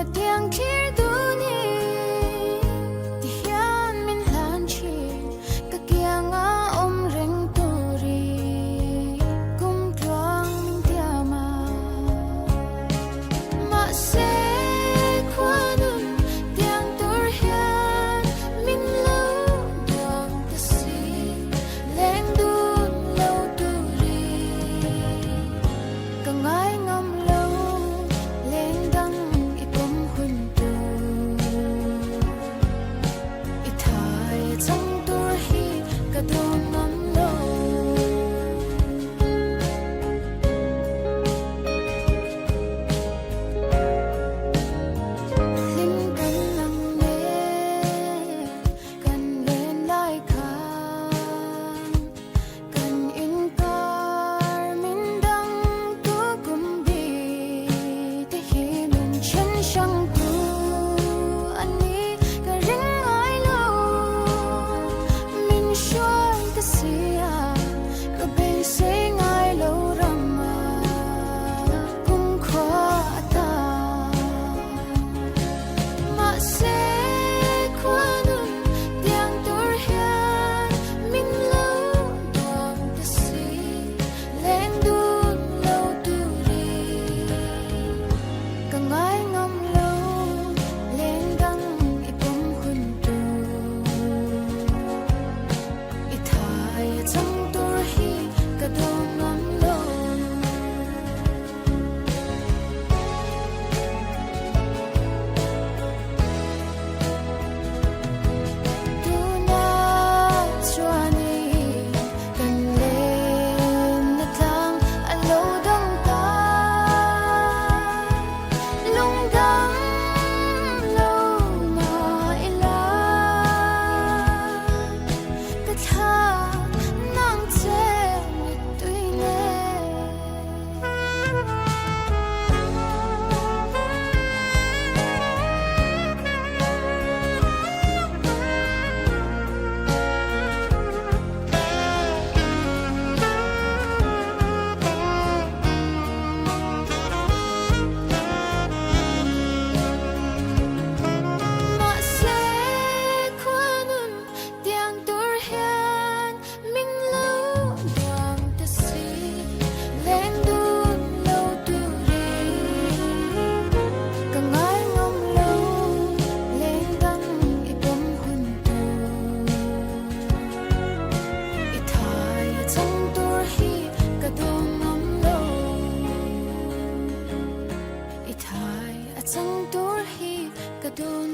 matiang thir duni ti hian min hlan thin ka kianga om reng turi kum tluang min tiama ma se kwanun tiang tur hian min lo duang ta si leng dun lo turi ka ngai ngam lo leng dang ipom hun tu i thai chang tur hi ka dong ngam lo lim kan lang ne kan len lai khang kan in kar min dang tu kum bi te hi min chen shang tu ani ka ring ai lo min shoi ta sia ka be se ngai lo rama kum khwa ata ma se kwanun tiang tur hian min lo duang ta si leng dun lo turi ka ngai ngam lo leng dang ipom hun tu i thai chang tur hi ka dong ngam lo tu na chuani kan len na tlang a lo dang ta lung dang lo na ila ka tha nang che ni tui ne ma se kwanun tiang tur hian min lo duang ta si leng dun lo turi ka ngai ngam lo leng dang ipom hun tu i thai chang tur hi ka dong ngam lo i thai chang tur hi ka dong